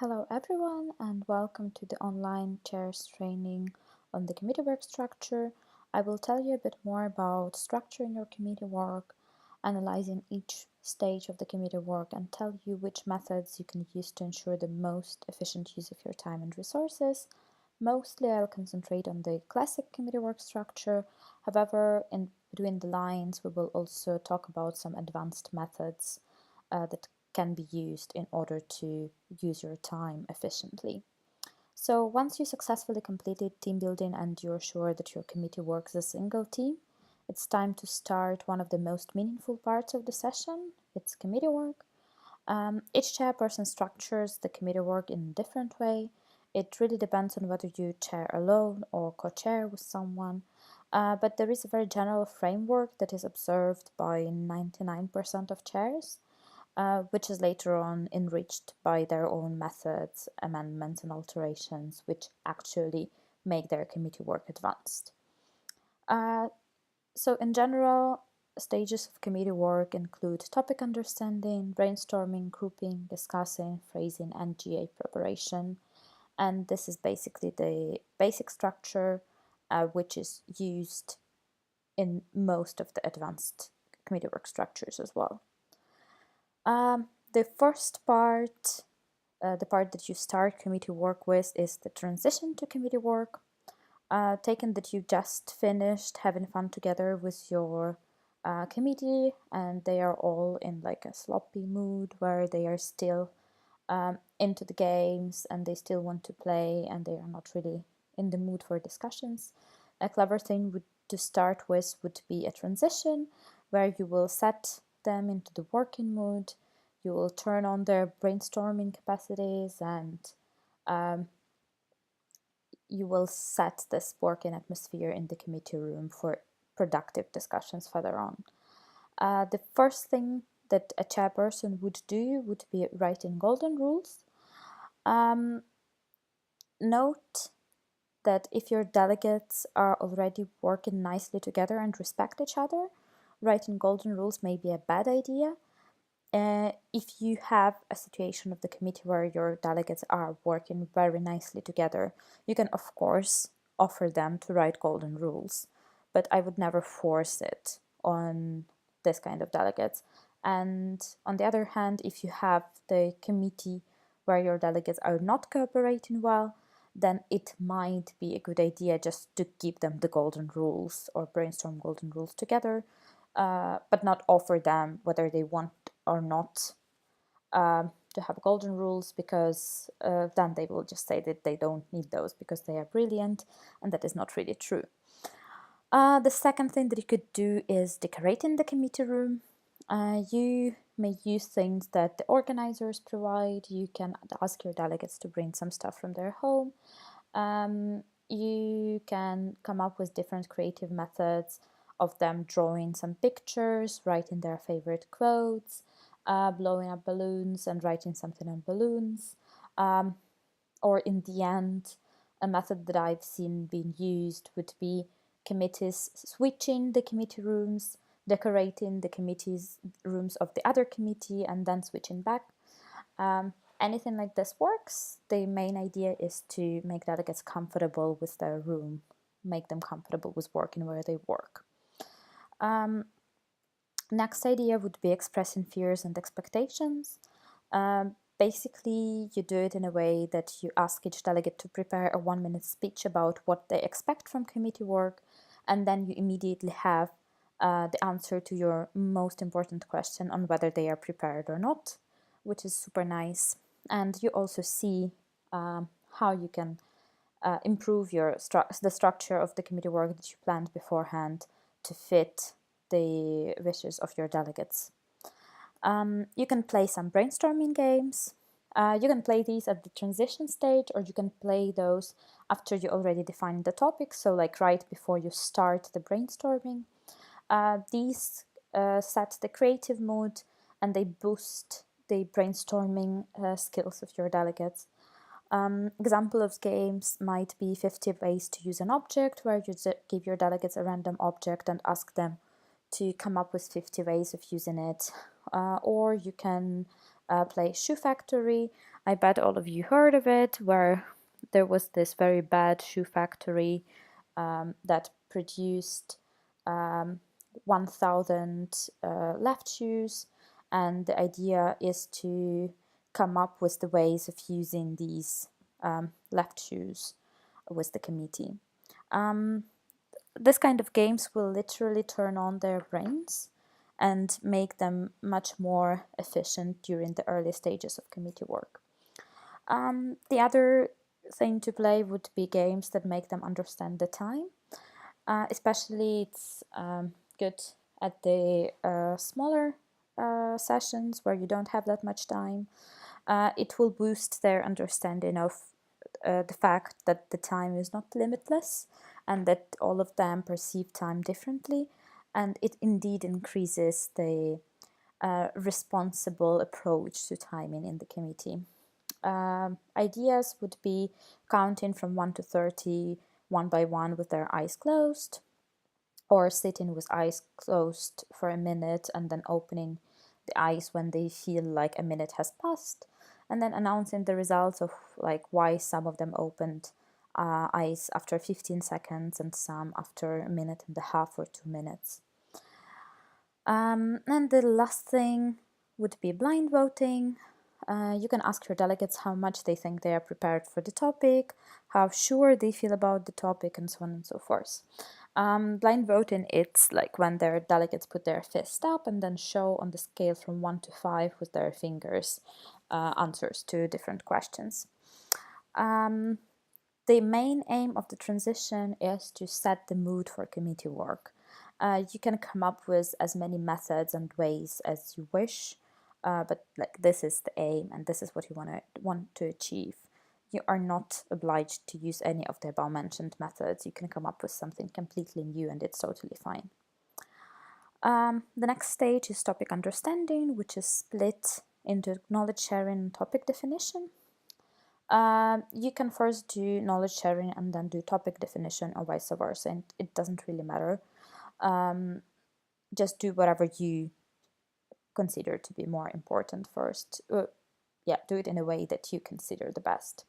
Hello everyone and welcome to the online chairs training on the committee work structure. I will tell you a bit more about structuring your committee work, analyzing each stage of the committee work, and tell you which methods you can use to ensure the most efficient use of your time and resources. Mostly I'll concentrate on the classic committee work structure. However, in between the lines we will also talk about some advanced methods that can be used in order to use your time efficiently. So once you successfully completed team building and you're sure that your committee works as a single team, it's time to start one of the most meaningful parts of the session. It's committee work. Each chairperson structures the committee work in a different way. It really depends on whether you chair alone or co-chair with someone. But there is a very general framework that is observed by 99% of chairs, which is later on enriched by their own methods, amendments, and alterations, which actually make their committee work advanced. So in general, stages of committee work include topic understanding, brainstorming, grouping, discussing, phrasing, and GA preparation. And this is basically the basic structure which is used in most of the advanced committee work structures as well. The first part, the part that you start committee work with, is the transition to committee work. Taken that you just finished having fun together with your committee and they are all in like a sloppy mood where they are still into the games and they still want to play and they are not really in the mood for discussions. A clever thing to start with would be a transition where you will set them into the working mood. You will turn on their brainstorming capacities and you will set this working atmosphere in the committee room for productive discussions further on. The first thing that a chairperson would do would be writing golden rules. Note that if your delegates are already working nicely together and respect each other, writing golden rules may be a bad idea. If you have a situation of the committee where your delegates are working very nicely together, you can of course offer them to write golden rules, but I would never force it on this kind of delegates. And on the other hand, if you have the committee where your delegates are not cooperating well, then it might be a good idea just to give them the golden rules or brainstorm golden rules together, but not offer them whether they want or not to have golden rules, because then they will just say that they don't need those because they are brilliant, and that is not really true. The second thing that you could do is decorating the committee room. You may use things that the organizers provide. You can ask your delegates to bring some stuff from their home. You can come up with different creative methods of them drawing some pictures, writing their favorite quotes, blowing up balloons and writing something on balloons. Or in the end, a method that I've seen being used would be committees switching the committee rooms, decorating the committee's rooms of the other committee, and then switching back. Anything like this works. The main idea is to make delegates comfortable with their room, make them comfortable with working where they work. Next idea would be expressing fears and expectations. Basically, you do it in a way that you ask each delegate to prepare a 1-minute speech about what they expect from committee work, and then you immediately have the answer to your most important question on whether they are prepared or not, which is super nice. And you also see how you can improve the structure of the committee work that you planned beforehand to fit the wishes of your delegates. You can play some brainstorming games. You can play these at the transition stage, or you can play those after you already defined the topic, so like right before you start the brainstorming. These set the creative mood and they boost the brainstorming skills of your delegates. Example of games might be 50 ways to use an object, where you give your delegates a random object and ask them to come up with 50 ways of using it. Or you can play Shoe Factory, I bet all of you heard of it, where there was this very bad shoe factory that produced 1,000 left shoes, and the idea is to come up with the ways of using these left shoes with the committee. This kind of games will literally turn on their brains and make them much more efficient during the early stages of committee work. The other thing to play would be games that make them understand the time. Especially it's good at the smaller sessions where you don't have that much time. It will boost their understanding of the fact that the time is not limitless and that all of them perceive time differently, and it indeed increases the responsible approach to timing in the committee. Ideas would be counting from 1 to 30 one by one with their eyes closed, or sitting with eyes closed for a minute and then opening the eyes when they feel like a minute has passed, and then announcing the results of like why some of them opened eyes after 15 seconds and some after a minute and a half or 2 minutes. And the last thing would be blind voting. You can ask your delegates how much they think they are prepared for the topic, how sure they feel about the topic, and so on and so forth. Blind voting, it's like when their delegates put their fist up and then show on the scale from 1 to 5 with their fingers answers to different questions. The main aim of the transition is to set the mood for committee work. You can come up with as many methods and ways as you wish, but like this is the aim and this is what you want to achieve. You are not obliged to use any of the above-mentioned methods. You can come up with something completely new and it's totally fine. The next stage is topic understanding, which is split into knowledge sharing and topic definition. You can first do knowledge sharing and then do topic definition or vice versa, and it doesn't really matter. Just do whatever you consider to be more important first. Do it in a way that you consider the best.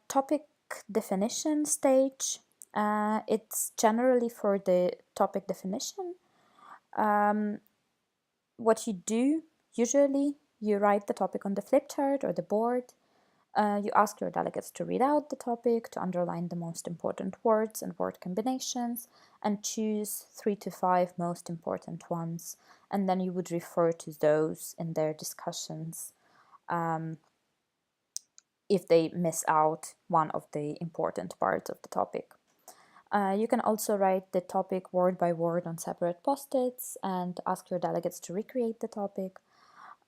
Topic definition stage, it's generally for the topic definition. What you do, usually you write the topic on the flip chart or the board. You ask your delegates to read out the topic, to underline the most important words and word combinations, and choose 3 to 5 most important ones. And then you would refer to those in their discussions if they miss out one of the important parts of the topic. You can also write the topic word by word on separate post-its and ask your delegates to recreate the topic.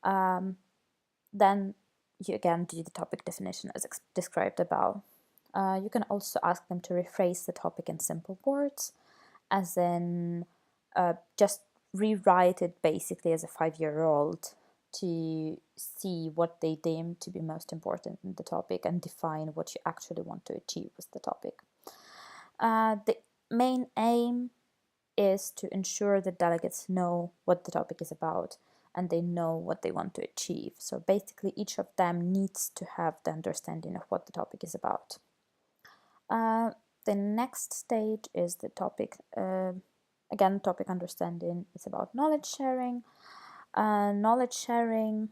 Then you again do the topic definition as described above. You can also ask them to rephrase the topic in simple words, as in just rewrite it basically as a 5-year-old to see what they deem to be most important in the topic and define what you actually want to achieve with the topic. The main aim is to ensure that delegates know what the topic is about and they know what they want to achieve. So basically each of them needs to have the understanding of what the topic is about. The next stage is the topic, again, topic understanding is about knowledge sharing. Knowledge sharing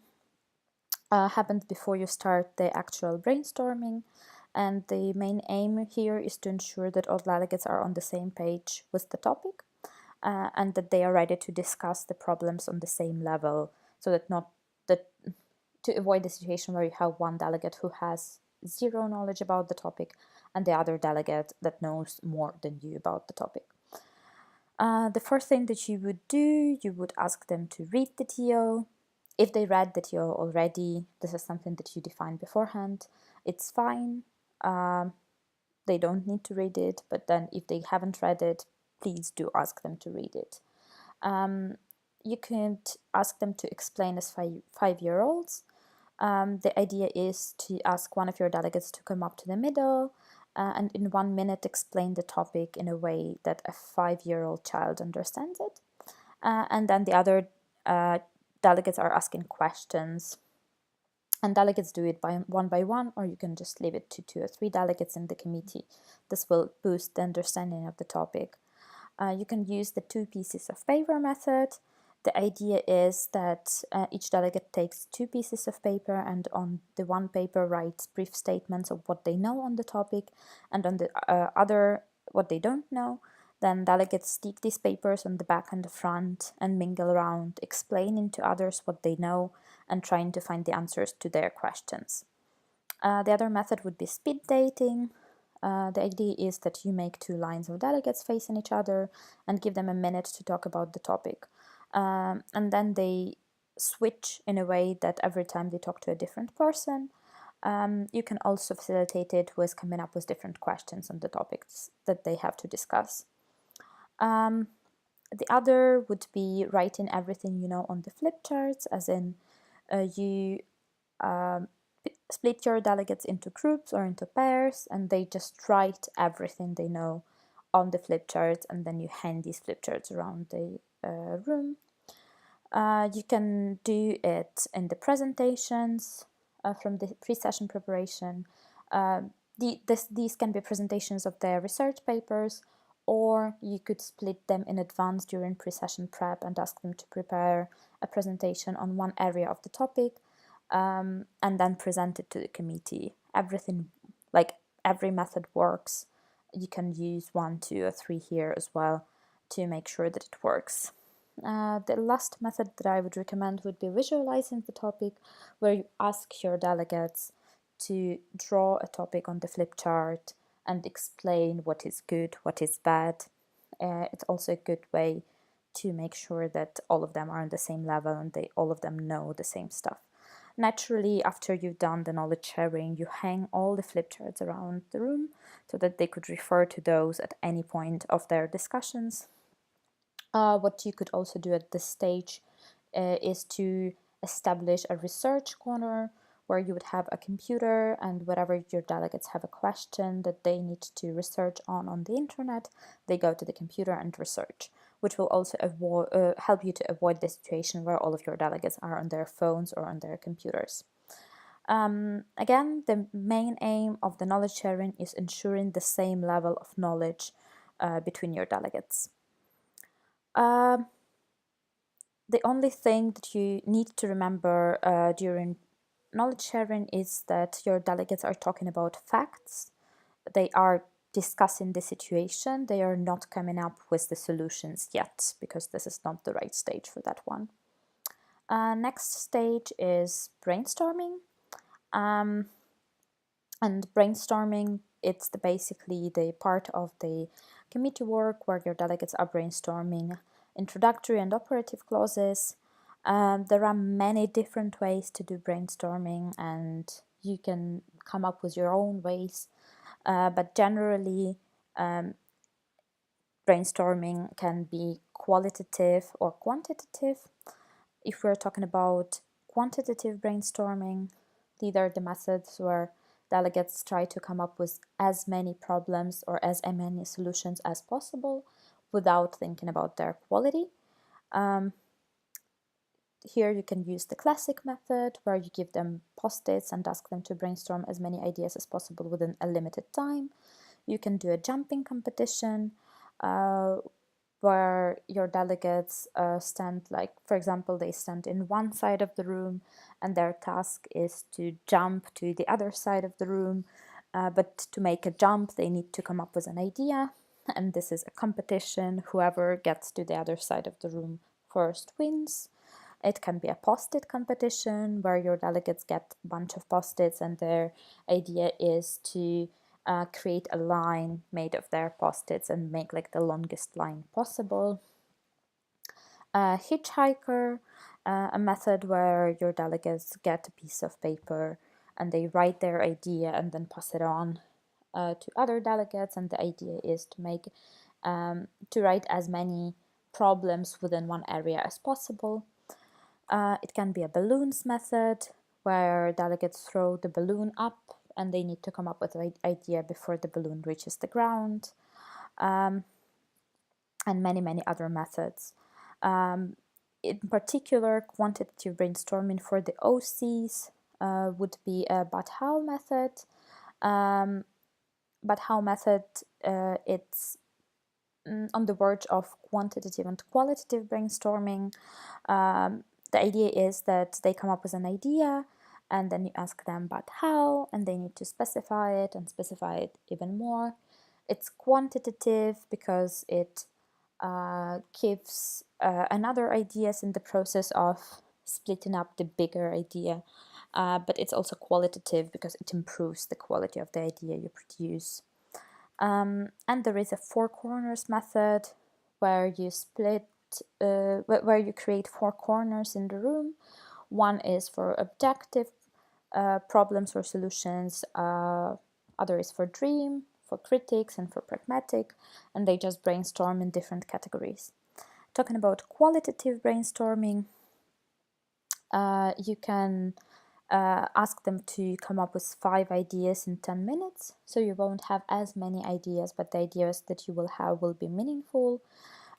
happens before you start the actual brainstorming, and the main aim here is to ensure that all delegates are on the same page with the topic and that they are ready to discuss the problems on the same level, so that to avoid the situation where you have one delegate who has zero knowledge about the topic and the other delegate that knows more than you about the topic. The first thing that you would do, you would ask them to read the TO. If they read the TO already, this is something that you defined beforehand, it's fine. They don't need to read it, but then if they haven't read it, please do ask them to read it. You could ask them to explain as 5-year-olds. The idea is to ask one of your delegates to come up to the middle and in 1 minute explain the topic in a way that a 5-year-old child understands it. And then the other delegates are asking questions And delegates do it by one, or you can just leave it to 2 or 3 delegates in the committee. This will boost the understanding of the topic. You can use the 2 pieces of paper method. The idea is that each delegate takes 2 pieces of paper, and on the one paper writes brief statements of what they know on the topic, and on the other what they don't know. Then delegates stick these papers on the back and the front and mingle around, explaining to others what they know and trying to find the answers to their questions. The other method would be speed dating. The idea is that you make 2 lines of delegates facing each other and give them a minute to talk about the topic. And then they switch in a way that every time they talk to a different person. You can also facilitate it with coming up with different questions on the topics that they have to discuss. The other would be writing everything you know on the flip charts, as in you split your delegates into groups or into pairs, and they just write everything they know on the flip charts, and then you hand these flip charts around the room. You can do it in the presentations from the pre-session preparation. These can be presentations of their research papers, or you could split them in advance during pre-session prep and ask them to prepare a presentation on one area of the topic, and then present it to the committee. Everything, like every method works. You can use 1, 2, or 3 here as well to make sure that it works. The last method that I would recommend would be visualizing the topic, where you ask your delegates to draw a topic on the flip chart and explain what is good, what is bad. It's also a good way to make sure that all of them are on the same level and all of them know the same stuff. Naturally, after you've done the knowledge sharing, you hang all the flip charts around the room so that they could refer to those at any point of their discussions. What you could also do at this stage is to establish a research corner where you would have a computer, and wherever your delegates have a question that they need to research on the internet, they go to the computer and research, which will also help you to avoid the situation where all of your delegates are on their phones or on their computers. Again, the main aim of the knowledge sharing is ensuring the same level of knowledge between your delegates. The only thing that you need to remember during knowledge sharing is that your delegates are talking about facts. They are discussing the situation. They are not coming up with the solutions yet, because this is not the right stage for that one. Next stage is brainstorming. And brainstorming, it's basically the part of the committee work where your delegates are brainstorming introductory and operative clauses. There are many different ways to do brainstorming, and you can come up with your own ways. But generally, brainstorming can be qualitative or quantitative. If we're talking about quantitative brainstorming, these are the methods where delegates try to come up with as many problems or as many solutions as possible without thinking about their quality. Here you can use the classic method, where you give them post-its and ask them to brainstorm as many ideas as possible within a limited time. You can do a jumping competition, where your delegates stand, like, for example, they stand in one side of the room and their task is to jump to the other side of the room. But to make a jump, they need to come up with an idea, and this is a competition. Whoever gets to the other side of the room first wins. It can be a post-it competition, where your delegates get a bunch of post-its and their idea is to create a line made of their post-its and make like the longest line possible. Hitchhiker, a method where your delegates get a piece of paper and they write their idea and then pass it on to other delegates, and the idea is to write as many problems within one area as possible. It can be a balloons method, where delegates throw the balloon up and they need to come up with an idea before the balloon reaches the ground, and many other methods. In particular, quantitative brainstorming for the OCs would be a but how method. But how method, it's on the verge of quantitative and qualitative brainstorming. The idea is that they come up with an idea, and then you ask them but how, and they need to specify it and specify it even more. It's quantitative because it gives another ideas in the process of splitting up the bigger idea, but it's also qualitative because it improves the quality of the idea you produce. And there is a four corners method where you where you create four corners in the room. One is for objective problems or solutions, other is for dream, for critics, and for pragmatic, and they just brainstorm in different categories. Talking about qualitative brainstorming, you can ask them to come up with 5 ideas in 10 minutes, so you won't have as many ideas, but the ideas that you will have will be meaningful.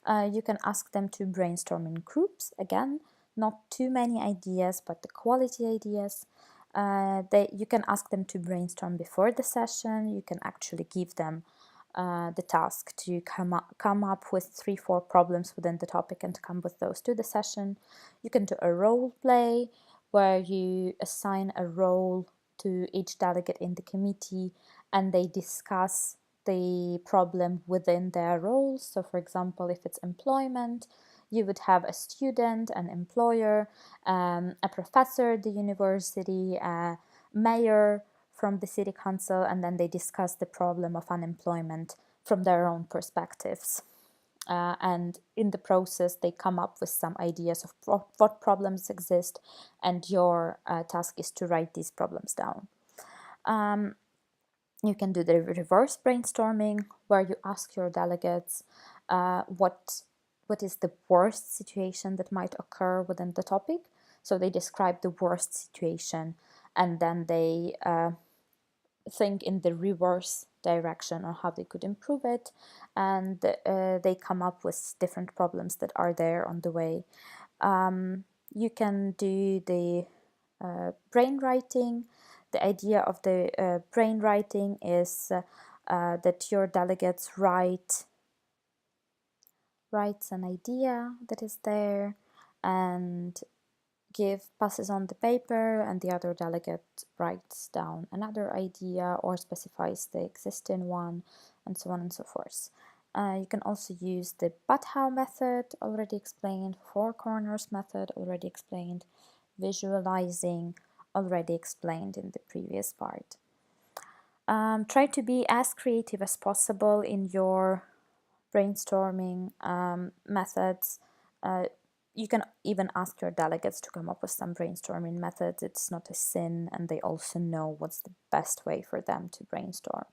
You can ask them to brainstorm in groups, again, not too many ideas, but the quality ideas. You can ask them to brainstorm before the session. You can actually give them the task to come up with 3-4 problems within the topic and come with those to the session. You can do a role play where you assign a role to each delegate in the committee and they discuss the problem within their roles. So for example, if it's employment, you would have a student, an employer, a professor at the university, a mayor from the city council, and then they discuss the problem of unemployment from their own perspectives. And in the process, they come up with some ideas of what problems exist, and your task is to write these problems down. You can do the reverse brainstorming, where you ask your delegates what is the worst situation that might occur within the topic. So they describe the worst situation, and then they think in the reverse direction on how they could improve it, and they come up with different problems that are there on the way. You can do the brain writing. The idea of the brain writing is that your delegates writes an idea that is there and passes on the paper, and the other delegate writes down another idea or specifies the existing one, and so on and so forth. You can also use the but how method, already explained, four corners method, already explained, visualizing, already explained in the previous part. Try to be as creative as possible in your brainstorming methods. You can even ask your delegates to come up with some brainstorming methods. It's not a sin, and they also know what's the best way for them to brainstorm.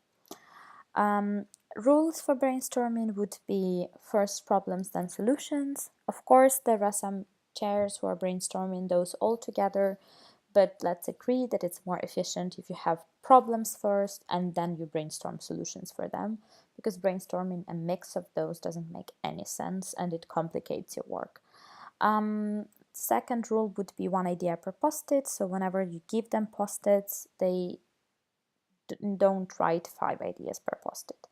Rules for brainstorming would be first problems, then solutions. Of course, there are some chairs who are brainstorming those all together, but let's agree that it's more efficient if you have problems first and then you brainstorm solutions for them, because brainstorming a mix of those doesn't make any sense and it complicates your work. Second rule would be one idea per post-it. So whenever you give them post-its, they don't write 5 ideas per post-it.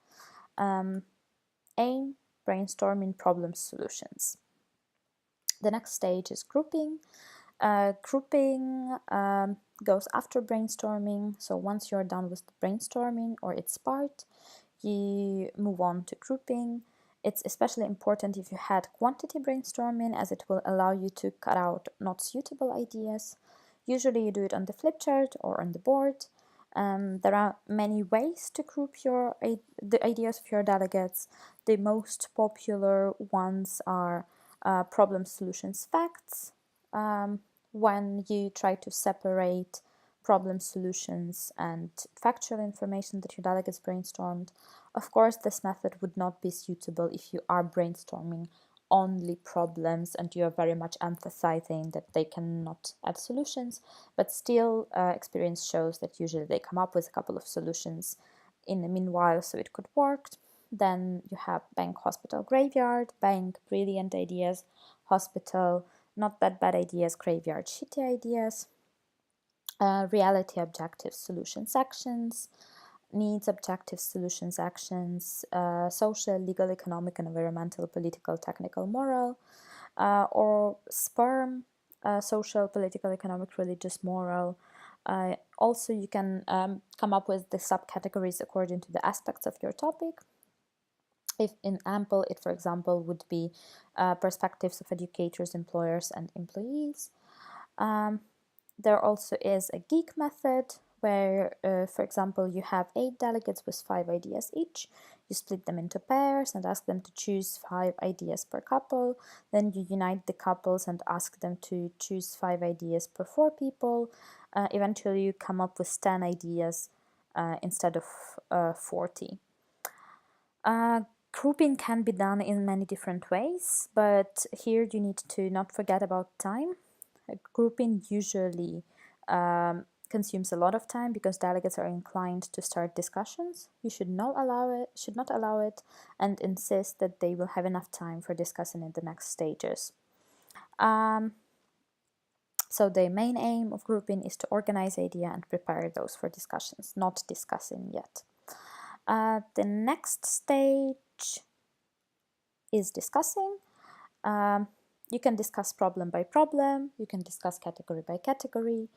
Aim, brainstorming problems, solutions. The next stage is grouping. Grouping goes after brainstorming. So once you're done with the brainstorming or its part, you move on to grouping. It's especially important if you had quantity brainstorming, as it will allow you to cut out not suitable ideas. Usually you do it on the flip chart or on the board. There are many ways to group the ideas of your delegates. The most popular ones are problem, solutions, facts. When you try to separate problem, solutions, and factual information that your delegates brainstormed. Of course, this method would not be suitable if you are brainstorming only problems and you are very much emphasizing that they cannot add solutions, but still experience shows that usually they come up with a couple of solutions in the meanwhile, so it could work. Then you have bank, hospital, graveyard. Bank, brilliant ideas. Hospital, not that bad ideas. Graveyard, shitty ideas. reality objective solution sections, needs objective solutions actions, social, legal, economic, environmental, political, technical, moral, or SPERM, social, political, economic, religious, moral. Also, you can come up with the subcategories according to the aspects of your topic. If in ample, it, for example, would be perspectives of educators, employers, and employees. There also is a geek method where, for example, you have 8 delegates with 5 ideas each. You split them into pairs and ask them to choose 5 ideas per couple. Then you unite the couples and ask them to choose 5 ideas per 4 people. Eventually, you come up with 10 ideas instead of 40. Grouping can be done in many different ways, but here you need to not forget about time. Grouping usually consumes a lot of time because delegates are inclined to start discussions. You should not allow it, and insist that they will have enough time for discussing in the next stages. So the main aim of grouping is to organize idea and prepare those for discussions, not discussing yet. The next stage is discussing. You can discuss problem by problem, you can discuss category by category,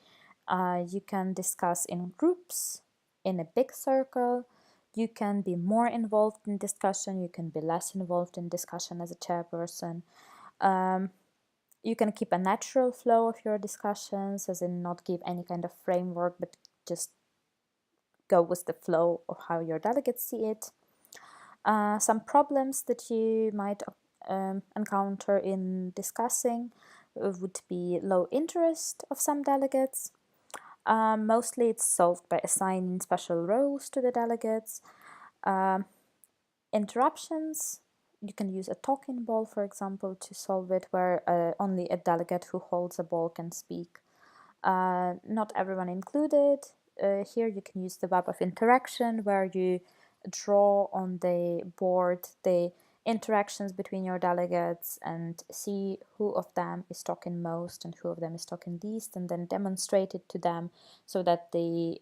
you can discuss in groups, in a big circle, you can be more involved in discussion, you can be less involved in discussion as a chairperson. You can keep a natural flow of your discussions, as in not give any kind of framework, but just go with the flow of how your delegates see it. Some problems that you might encounter in discussing would be low interest of some delegates. Mostly it's solved by assigning special roles to the delegates. Interruptions, you can use a talking ball, for example, to solve it, where only a delegate who holds a ball can speak. Not everyone included. Here you can use the web of interaction, where you draw on the board the interactions between your delegates and see who of them is talking most and who of them is talking least, and then demonstrate it to them so that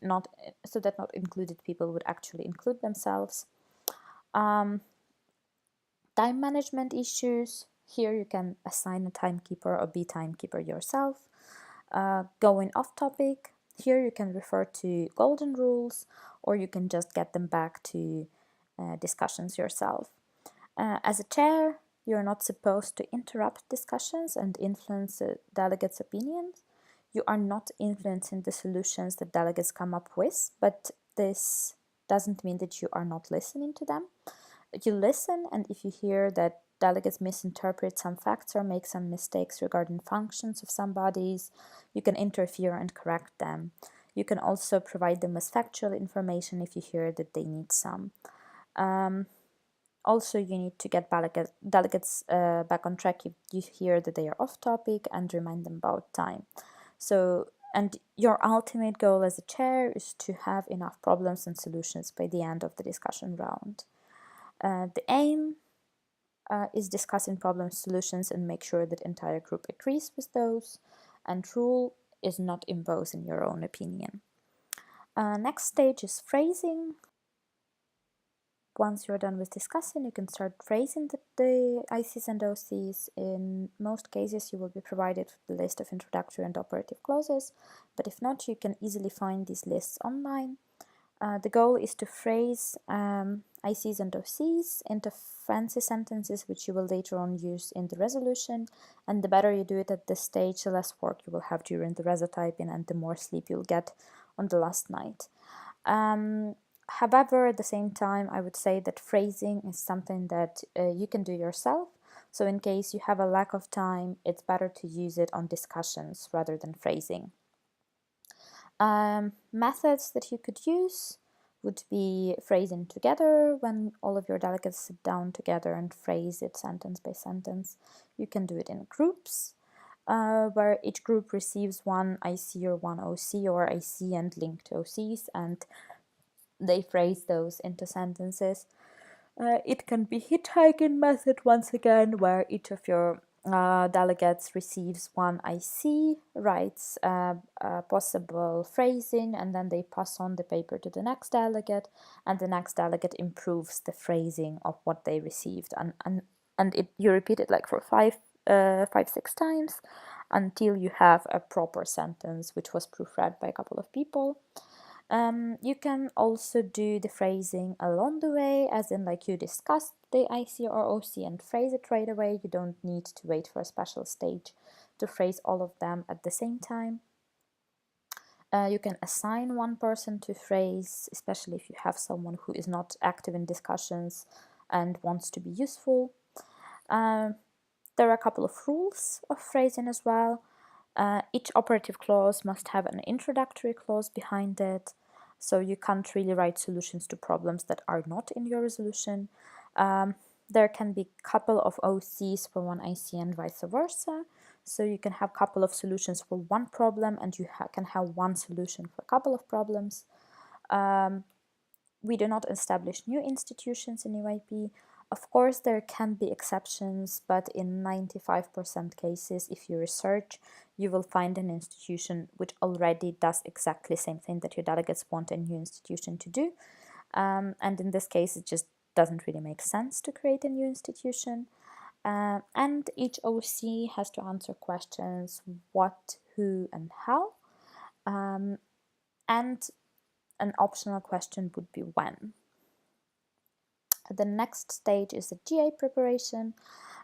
not included people would actually include themselves. Time management issues. Here you can assign a timekeeper or be timekeeper yourself. Going off topic, here you can refer to golden rules, or you can just get them back to discussions yourself. As a chair, you're not supposed to interrupt discussions and influence delegates' opinions. You are not influencing the solutions that delegates come up with, but this doesn't mean that you are not listening to them. You listen, and if you hear that delegates misinterpret some facts or make some mistakes regarding functions of some bodies, you can interfere and correct them. You can also provide them with factual information if you hear that they need some. Also, you need to get delegates back on track if you hear that they are off topic, and remind them about time. So, and your ultimate goal as a chair is to have enough problems and solutions by the end of the discussion round. The aim is discussing problem solutions and make sure that entire group agrees with those, and rule is not imposing your own opinion. Next stage is phrasing. Once you're done with discussing, you can start phrasing the ICs and OCs. In most cases, you will be provided with the list of introductory and operative clauses, but if not, you can easily find these lists online. The goal is to phrase ICs and OCs into fancy sentences, which you will later on use in the resolution, and the better you do it at this stage, the less work you will have during the resotyping and the more sleep you'll get on the last night. However, at the same time, I would say that phrasing is something that you can do yourself. So in case you have a lack of time, it's better to use it on discussions rather than phrasing. Methods that you could use would be phrasing together, when all of your delegates sit down together and phrase it sentence by sentence. You can do it in groups, where each group receives one IC or one OC, or IC and linked OCs, and they phrase those into sentences. It can be hitchhiking method once again, where each of your delegates receives one IC, writes possible phrasing, and then they pass on the paper to the next delegate, and the next delegate improves the phrasing of what they received, and you repeat it like for five, 6 times until you have a proper sentence which was proofread by a couple of people. You can also do the phrasing along the way, as in like you discussed the IC or OC and phrase it right away. You don't need to wait for a special stage to phrase all of them at the same time. You can assign one person to phrase, especially if you have someone who is not active in discussions and wants to be useful. There are a couple of rules of phrasing as well. Each operative clause must have an introductory clause behind it, so you can't really write solutions to problems that are not in your resolution. There can be a couple of OCs for one IC and vice versa, so you can have a couple of solutions for one problem and you can have one solution for a couple of problems. We do not establish new institutions in EYP. Of course, there can be exceptions, but in 95% cases, if you research, you will find an institution which already does exactly the same thing that your delegates want a new institution to do. And in this case, it just doesn't really make sense to create a new institution. And each OC has to answer questions what, who, and how. And an optional question would be when. The next stage is the GA preparation.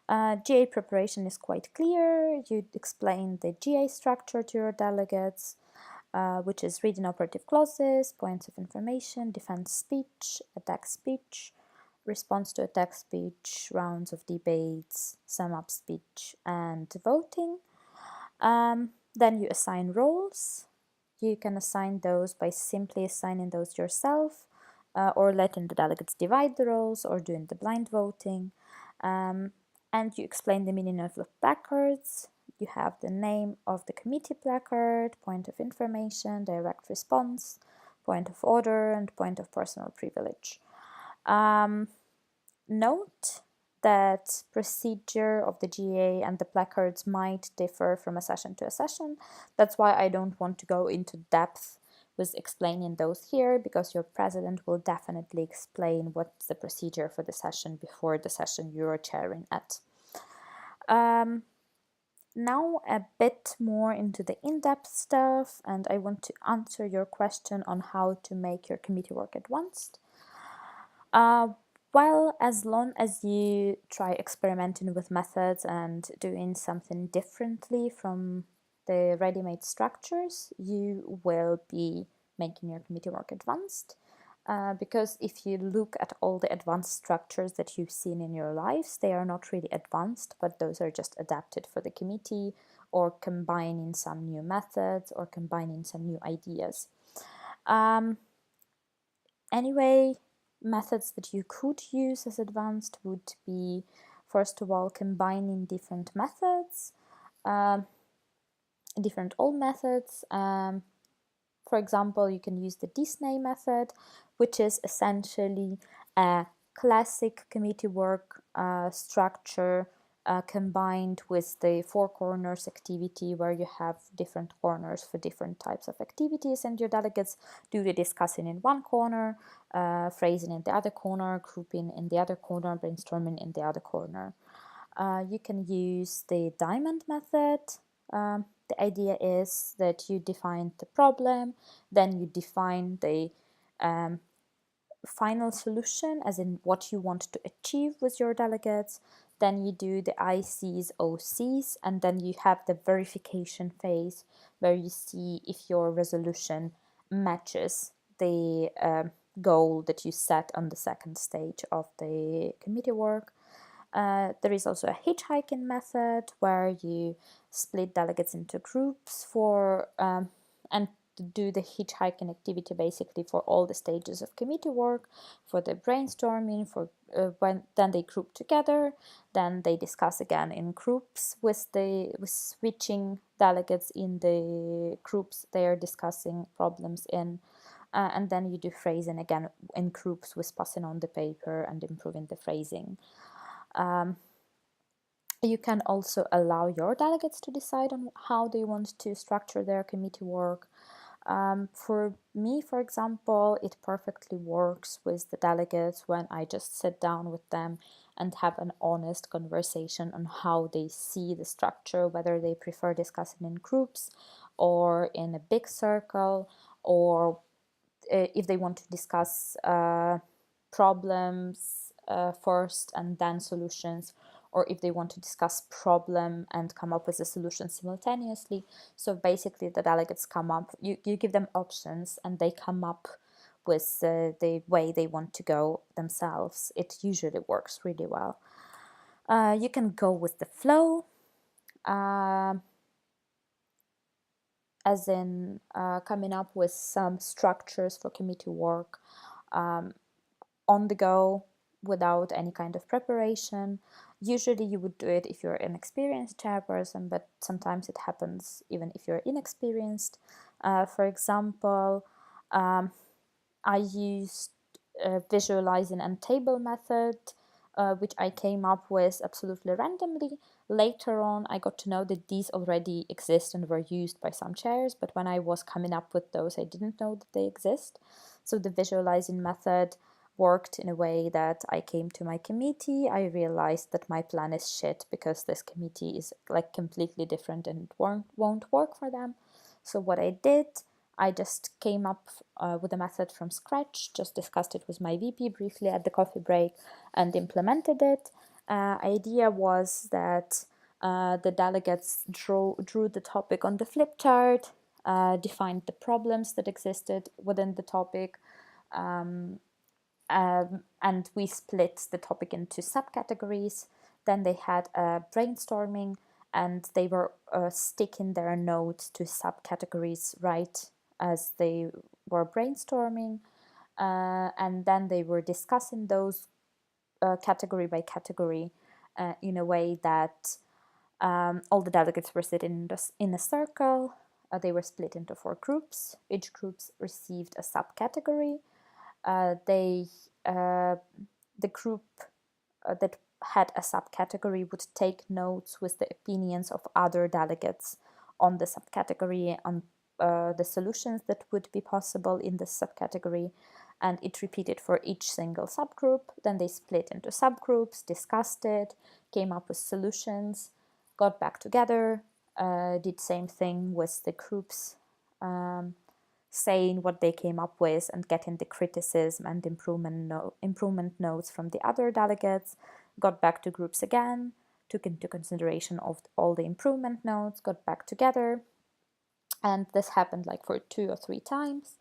GA preparation is quite clear. You explain the GA structure to your delegates, which is reading operative clauses, points of information, defense speech, attack speech, response to attack speech, rounds of debates, sum up speech, and voting. Then you assign roles. You can assign those by simply assigning those yourself, or letting the delegates divide the roles, or doing the blind voting. And you explain the meaning of the placards. You have the name of the committee placard, point of information, direct response, point of order, and point of personal privilege. Note that procedure of the GA and the placards might differ from a session to a session. That's why I don't want to go into depth with explaining those here, because your president will definitely explain what's the procedure for the session before the session you're chairing at. Now a bit more into the in-depth stuff, and I want to answer your question on how to make your committee work advanced. Well, as long as you try experimenting with methods and doing something differently from the ready-made structures, you will be making your committee work advanced. Because if you look at all the advanced structures that you've seen in your lives, they are not really advanced, but those are just adapted for the committee, or combining some new methods, or combining some new ideas. Anyway, methods that you could use as advanced would be, first of all, combining different methods, different old methods. For example, you can use the Disney method, which is essentially a classic committee work structure combined with the four corners activity, where you have different corners for different types of activities, and your delegates do the discussing in one corner, phrasing in the other corner, grouping in the other corner, brainstorming in the other corner. You can use the diamond method. The idea is that you define the problem, then you define the final solution, as in what you want to achieve with your delegates, then you do the ICs, OCs, and then you have the verification phase, where you see if your resolution matches the goal that you set on the second stage of the committee work. There is also a hitchhiking method, where you split delegates into groups for and do the hitchhiking activity basically for all the stages of committee work, for the brainstorming, for when then they group together, then they discuss again in groups with switching delegates in the groups they are discussing problems in, and then you do phrasing again in groups with passing on the paper and improving the phrasing. You can also allow your delegates to decide on how they want to structure their committee work. For me, for example, it perfectly works with the delegates when I just sit down with them and have an honest conversation on how they see the structure, whether they prefer discussing in groups or in a big circle, or if they want to discuss problems first and then solutions, or if they want to discuss problem and come up with a solution simultaneously. So basically the delegates come up, you give them options and they come up with the way they want to go themselves. It usually works really well. You can go with the flow, as in coming up with some structures for committee work on the go without any kind of preparation. Usually you would do it if you're an experienced chairperson, but sometimes it happens even if you're inexperienced. For example, I used visualizing and table method, which I came up with absolutely randomly. Later on, I got to know that these already exist and were used by some chairs, but when I was coming up with those, I didn't know that they exist. So the visualizing method worked in a way that I came to my committee, I realized that my plan is shit because this committee is like completely different and it won't work for them. So what I did, I just came up with a method from scratch, just discussed it with my VP briefly at the coffee break and implemented it. Idea was that the delegates drew the topic on the flip chart, defined the problems that existed within the topic, and we split the topic into subcategories. Then they had a brainstorming and they were sticking their notes to subcategories right as they were brainstorming. And then they were discussing those category by category in a way that all the delegates were sitting in a circle. They were split into 4 groups. Each group received a subcategory. The group that had a subcategory would take notes with the opinions of other delegates on the subcategory, on the solutions that would be possible in the subcategory, and it repeated for each single subgroup. Then they split into subgroups, discussed it, came up with solutions, got back together, did same thing with the groups, saying what they came up with and getting the criticism and improvement notes from the other delegates, got back to groups again, took into consideration of all the improvement notes, got back together. And this happened like for 2 or 3 times.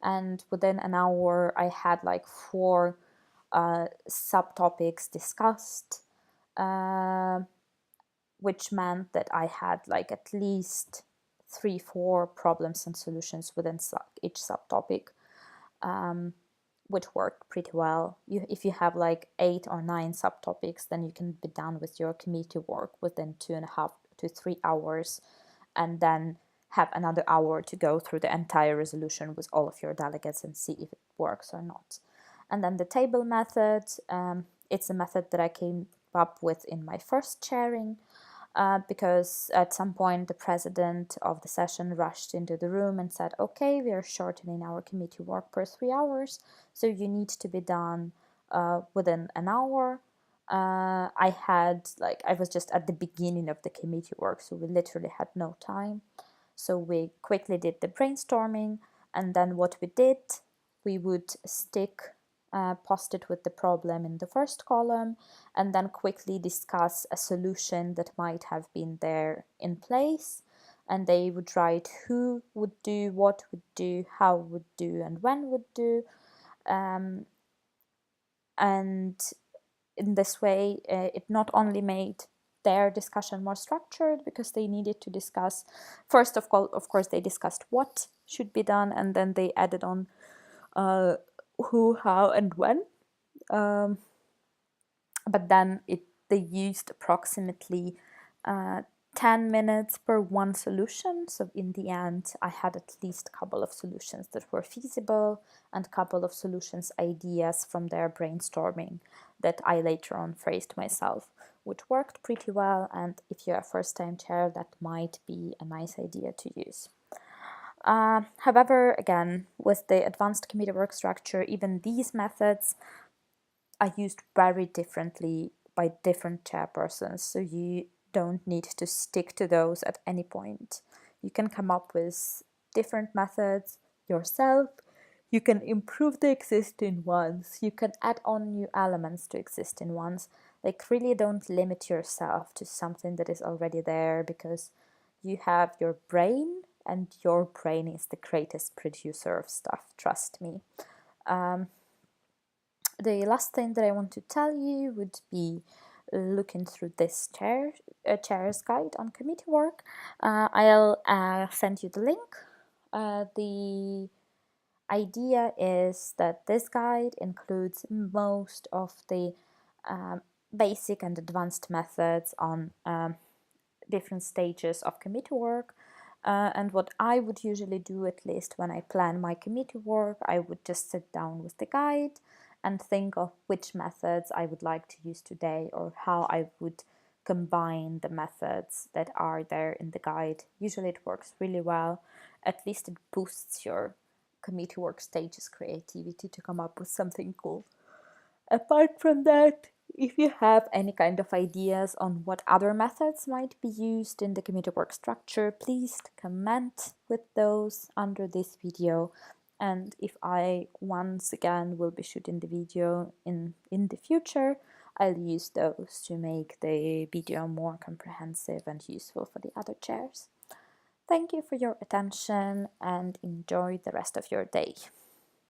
And within an hour, I had like 4 subtopics discussed, which meant that I had like at least 3-4 problems and solutions within each subtopic, which worked pretty well. If you have like 8 or 9 subtopics, then you can be done with your committee work within 2.5 to 3 hours, and then have another hour to go through the entire resolution with all of your delegates and see if it works or not. And then the table method, it's a method that I came up with in my first chairing, because at some point the president of the session rushed into the room and said, okay, we are shortening our committee work per 3 hours, so you need to be done within an hour. I was just at the beginning of the committee work, so we literally had no time. So we quickly did the brainstorming, and then what we did, we would stick post-it with the problem in the first column, and then quickly discuss a solution that might have been there in place. And they would write who would do, what would do, how would do, and when would do. And in this way, it not only made their discussion more structured, because they needed to discuss, first of course, they discussed what should be done, and then they added on who, how, and when. But then they used approximately 10 minutes per one solution. So in the end, I had at least a couple of solutions that were feasible and a couple of solutions ideas from their brainstorming that I later on phrased myself. which worked pretty well, and if you're a first-time chair, that might be a nice idea to use. However, again, with the advanced committee work structure, even these methods are used very differently by different chairpersons, so you don't need to stick to those at any point. You can come up with different methods yourself. You can improve the existing ones. You can add on new elements to existing ones. Like, really don't limit yourself to something that is already there, because you have your brain, and your brain is the greatest producer of stuff, trust me. The last thing that I want to tell you would be looking through this chair's guide on committee work. I'll send you the link. The idea is that this guide includes most of the basic and advanced methods on different stages of committee work. And what I would usually do, at least when I plan my committee work, I would just sit down with the guide and think of which methods I would like to use today, or how I would combine the methods that are there in the guide. Usually it works really well. At least it boosts your committee work stage's creativity to come up with something cool. Apart from that, if you have any kind of ideas on what other methods might be used in the committee work structure, please comment with those under this video. And if I once again will be shooting the video in the future, I'll use those to make the video more comprehensive and useful for the other chairs. Thank you for your attention, and enjoy the rest of your day.